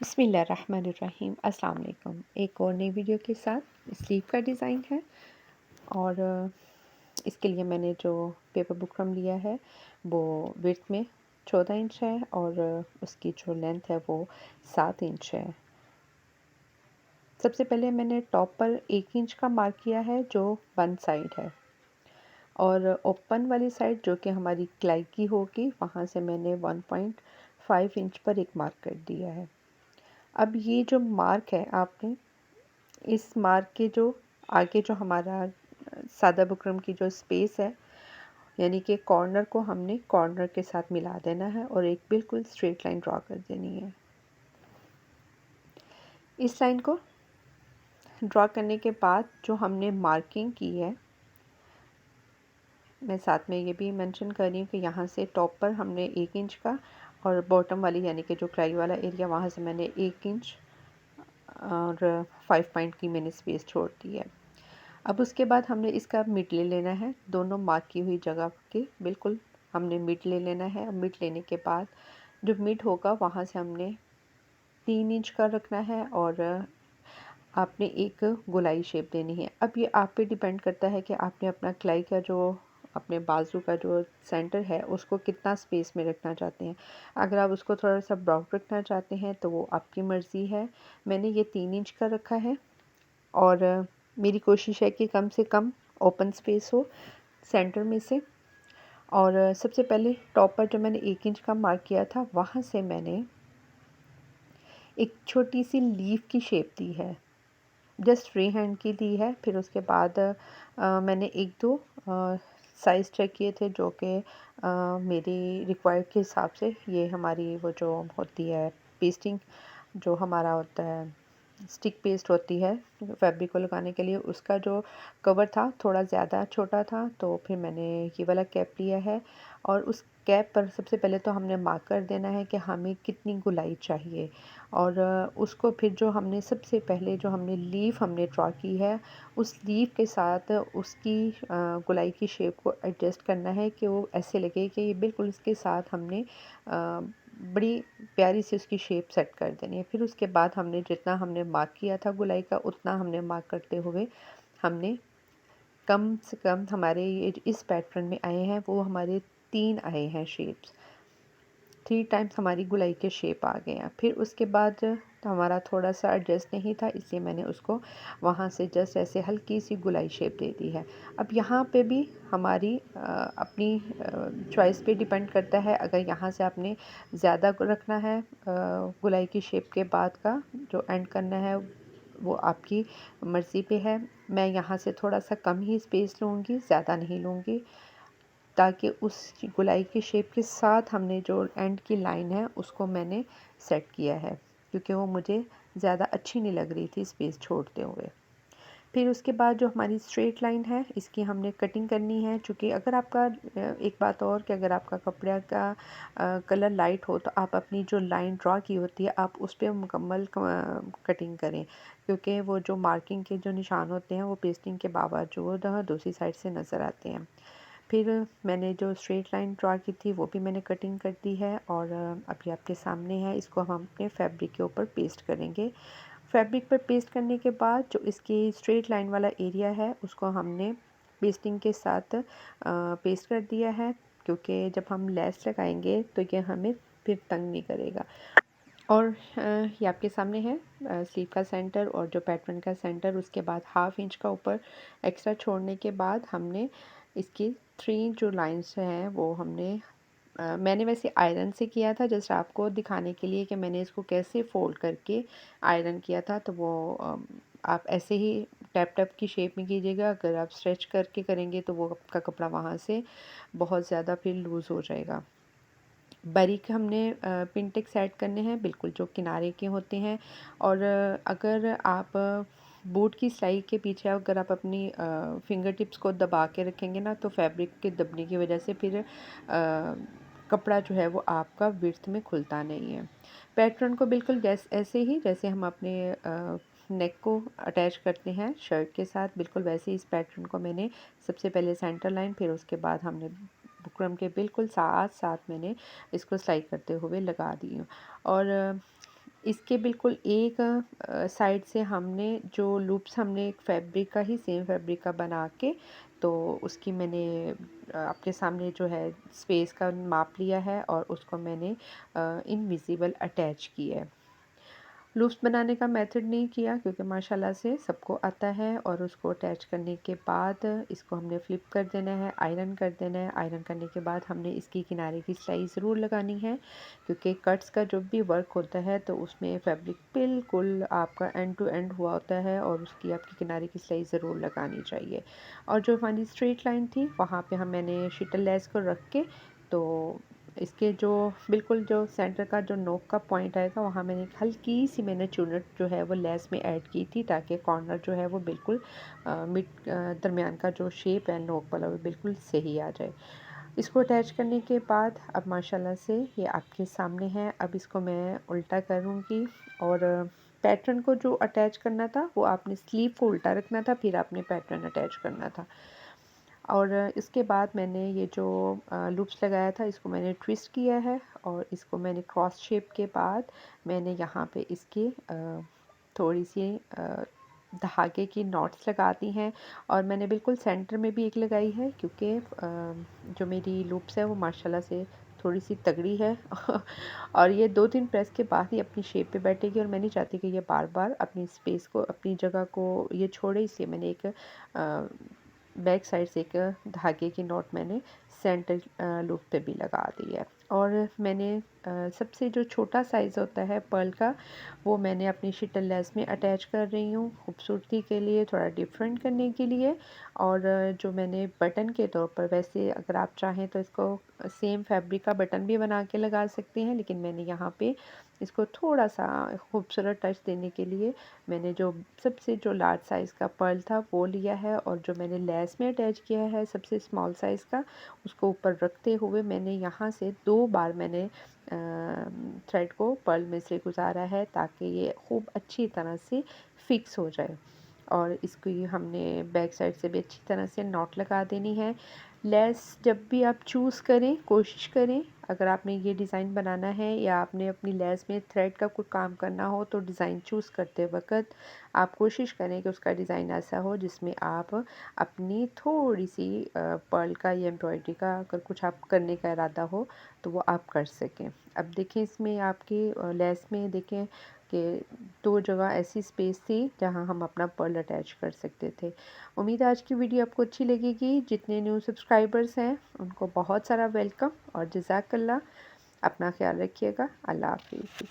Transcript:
बिस्मिल्लाहिर्रहमानिर्रहीम अस्सलाम वालेकुम। एक और नई वीडियो के साथ स्लीव का डिज़ाइन है और इसके लिए मैंने जो पेपर बुकरम लिया है वो विड्थ में 14 इंच है और उसकी जो लेंथ है वो 7 इंच है। सबसे पहले मैंने टॉप पर 1 इंच का मार्क किया है जो वन साइड है और ओपन वाली साइड जो कि हमारी क्लाई की होगी वहाँ से मैंने 1.5 इंच पर एक मार्क कर दिया है। अब ये जो मार्क है आपने इस मार्क के जो आगे जो हमारा सादा बुकरम की जो स्पेस है यानी कि कॉर्नर को हमने कॉर्नर के साथ मिला देना है और एक बिल्कुल स्ट्रेट लाइन ड्रॉ कर देनी है। इस लाइन को ड्रॉ करने के बाद जो हमने मार्किंग की है, मैं साथ में ये भी मेंशन कर रही हूँ कि यहाँ से टॉप पर हमने 1 इंच का और बॉटम वाली यानी कि जो क्लाई वाला एरिया वहाँ से मैंने 1 इंच और 5 पॉइंट की मैंने स्पेस छोड़ दी है। अब उसके बाद हमने इसका मिड ले लेना है, दोनों मार्क की हुई जगह के बिल्कुल हमने मिड ले लेना है। अब मिड लेने के बाद जो मिड होगा वहाँ से हमने 3 इंच का रखना है और आपने एक गोलाई शेप देनी है। अब ये आप पे डिपेंड करता है कि आपने अपना क्लाई का जो अपने बाजू का जो सेंटर है उसको कितना स्पेस में रखना चाहते हैं। अगर आप उसको थोड़ा सा ब्रॉड रखना चाहते हैं तो वो आपकी मर्ज़ी है। मैंने ये 3 इंच का रखा है और मेरी कोशिश है कि कम से कम ओपन स्पेस हो सेंटर में से। और सबसे पहले टॉप पर जो मैंने 1 इंच का मार्क किया था वहाँ से मैंने एक छोटी सी लीफ की शेप दी है, जस्ट फ्री हैंड की दी है। फिर उसके बाद मैंने एक दो साइज़ चेक किए थे जो कि मेरी रिक्वायर्ड के हिसाब से ये हमारी वो जो होती है पेस्टिंग जो हमारा होता है स्टिक पेस्ट होती है फैब्रिक को लगाने के लिए, उसका जो कवर था थोड़ा ज़्यादा छोटा था तो फिर मैंने ये वाला कैप लिया है। और उस कैप पर सबसे पहले तो हमने मार्क कर देना है कि हमें कितनी गोलाई चाहिए और उसको फिर जो हमने सबसे पहले जो हमने लीफ हमने ड्रॉ की है उस लीफ के साथ उसकी गोलाई की शेप को एडजस्ट करना है कि वो ऐसे लगे कि ये बिल्कुल इसके साथ हमने बड़ी प्यारी सी उसकी शेप सेट कर देनी है। फिर उसके बाद हमने जितना हमने मार्क किया था गोलाई का उतना हमने मार्क करते हुए हमने कम से कम हमारे ये इस पैटर्न में आए हैं वो हमारे 3 आए हैं शेप्स, 3 टाइम्स हमारी गोलाई के शेप आ गए हैं। फिर उसके बाद तो हमारा थोड़ा सा एडजस्ट नहीं था इसलिए मैंने उसको वहाँ से जस्ट ऐसे हल्की सी गोलाई शेप दे दी है। अब यहाँ पे भी हमारी अपनी चॉइस पे डिपेंड करता है। अगर यहाँ से आपने ज़्यादा रखना है गोलाई की शेप के बाद का जो एंड करना है वो आपकी मर्ज़ी पे है। मैं यहाँ से थोड़ा सा कम ही स्पेस लूँगी, ज़्यादा नहीं लूँगी, ताकि उस गोलाई की शेप के साथ हमने जो एंड की लाइन है उसको मैंने सेट किया है क्योंकि वो मुझे ज़्यादा अच्छी नहीं लग रही थी स्पेस छोड़ते हुए। फिर उसके बाद जो हमारी स्ट्रेट लाइन है इसकी हमने कटिंग करनी है। चूँकि अगर आपका एक बात और कि अगर आपका कपड़े का कलर लाइट हो तो आप अपनी जो लाइन ड्रॉ की होती है आप उस पे मुकम्मल कटिंग करें क्योंकि वो जो मार्किंग के जो निशान होते हैं वो पेस्टिंग के बावजूद दूसरी साइड से नज़र आते हैं। फिर मैंने जो स्ट्रेट लाइन ड्रॉ की थी वो भी मैंने कटिंग कर दी है और अभी आपके सामने है। इसको हम अपने फैब्रिक के ऊपर पेस्ट करेंगे। फैब्रिक पर पेस्ट करने के बाद जो इसकी स्ट्रेट लाइन वाला एरिया है उसको हमने पेस्टिंग के साथ पेस्ट कर दिया है क्योंकि जब हम लेस लगाएंगे तो ये हमें फिर तंग नहीं करेगा। और ये आपके सामने है स्लीव का सेंटर और जो पैटर्न का सेंटर। उसके बाद हाफ इंच का ऊपर एक्स्ट्रा छोड़ने के बाद हमने इसकी 3 जो लाइंस हैं वो हमने मैंने वैसे आयरन से किया था जस्ट आपको दिखाने के लिए कि मैंने इसको कैसे फ़ोल्ड करके आयरन किया था। तो वो आप ऐसे ही टैप टैप की शेप में कीजिएगा। अगर आप स्ट्रेच करके करेंगे तो वो आपका कपड़ा वहाँ से बहुत ज़्यादा फिर लूज़ हो जाएगा। बारीक हमने पिन ऐड करने हैं बिल्कुल जो किनारे के होते हैं। और अगर आप बूट की सिलाई के पीछे अगर आप अपनी फिंगर टिप्स को दबा के रखेंगे ना तो फैब्रिक के दबने की वजह से फिर कपड़ा जो है वो आपका विड्थ में खुलता नहीं है। पैटर्न को बिल्कुल ऐसे ही जैसे हम अपने नेक को अटैच करते हैं शर्ट के साथ बिल्कुल वैसे ही इस पैटर्न को मैंने सबसे पहले सेंटर लाइन फिर उसके बाद हमने बुकरम के बिल्कुल साथ साथ मैंने इसको सिलाई करते हुए लगा दी हूँ। और इसके बिल्कुल एक साइड से हमने जो लूप्स हमने एक फैब्रिक का ही सेम फैब्रिक का बना के तो उसकी मैंने आपके सामने जो है स्पेस का माप लिया है और उसको मैंने इनविजिबल अटैच किया है। लूप्स बनाने का मेथड नहीं किया क्योंकि माशाल्लाह से सबको आता है। और उसको अटैच करने के बाद इसको हमने फ्लिप कर देना है, आयरन कर देना है। आयरन करने के बाद हमने इसकी किनारे की सिलाई ज़रूर लगानी है क्योंकि कट्स का जब भी वर्क होता है तो उसमें फैब्रिक बिल्कुल आपका एंड टू एंड हुआ होता है और उसकी आपकी किनारे की सिलाई ज़रूर लगानी चाहिए। और जो हमारी स्ट्रेट लाइन थी वहाँ पे मैंने शीटल लेस को रख के तो इसके जो बिल्कुल जो सेंटर का जो नोक का पॉइंट आएगा वहाँ मैंने एक हल्की सी मैंने चुनट जो है वो लेस में ऐड की थी ताकि कॉर्नर जो है वो बिल्कुल मिड दरमियान का जो शेप है नोक वाला वो बिल्कुल सही आ जाए। इसको अटैच करने के बाद अब माशाल्लाह से ये आपके सामने है। अब इसको मैं उल्टा करूँगी और पैटर्न को जो अटैच करना था वो आपने स्लीव को उल्टा रखना था, फिर आपने पैटर्न अटैच करना था। और इसके बाद मैंने ये जो लूप्स लगाया था इसको मैंने ट्विस्ट किया है और इसको मैंने क्रॉस शेप के बाद मैंने यहाँ पे इसकी थोड़ी सी धागे की नॉट्स लगा दी हैं। और मैंने बिल्कुल सेंटर में भी एक लगाई है क्योंकि जो मेरी लूप्स है वो माशाल्लाह से थोड़ी सी तगड़ी है और ये 2-3 प्रेस के बाद ही अपनी शेप पे बैठेगी और मैं नहीं चाहती कि ये बार बार अपनी स्पेस को अपनी जगह को ये छोड़े, इसलिए मैंने एक बैक साइड से एक धागे की नॉट मैंने सेंटर लूप पे भी लगा दी है। और मैंने सबसे जो छोटा साइज़ होता है पर्ल का वो मैंने अपनी शिटल लेस में अटैच कर रही हूँ खूबसूरती के लिए, थोड़ा डिफरेंट करने के लिए। और जो मैंने बटन के तौर पर, वैसे अगर आप चाहें तो इसको सेम फैब्रिक का बटन भी बना के लगा सकते हैं, लेकिन मैंने यहाँ पे इसको थोड़ा सा खूबसूरत टच देने के लिए मैंने जो सबसे जो लार्ज साइज़ का पर्ल था वो लिया है और जो मैंने लेस में अटैच किया है सबसे स्मॉल साइज़ का उसको ऊपर रखते हुए मैंने यहाँ से 2 बार मैंने थ्रेड को पर्ल में से गुजारा है ताकि ये खूब अच्छी तरह से फिक्स हो जाए। और इसको ये हमने बैक साइड से भी अच्छी तरह से नॉट लगा देनी है। लेस जब भी आप चूज़ करें कोशिश करें, अगर आपने ये डिज़ाइन बनाना है या आपने अपनी लेस में थ्रेड का कोई काम करना हो तो डिज़ाइन चूज़ करते वक्त आप कोशिश करें कि उसका डिज़ाइन ऐसा हो जिसमें आप अपनी थोड़ी सी पर्ल का या एम्ब्रॉयडरी का अगर कुछ आप करने का इरादा हो तो वो आप कर सकें। अब देखें इसमें आपकी लेस में देखें कि 2 जगह ऐसी स्पेस थी जहां हम अपना पर्ल अटैच कर सकते थे। उम्मीद है आज की वीडियो आपको अच्छी लगेगी। जितने न्यू सब्सक्राइबर्स हैं उनको बहुत सारा वेलकम और जज़ाकल्लाह। अपना ख्याल रखिएगा। अल्लाह हाफ़िज़।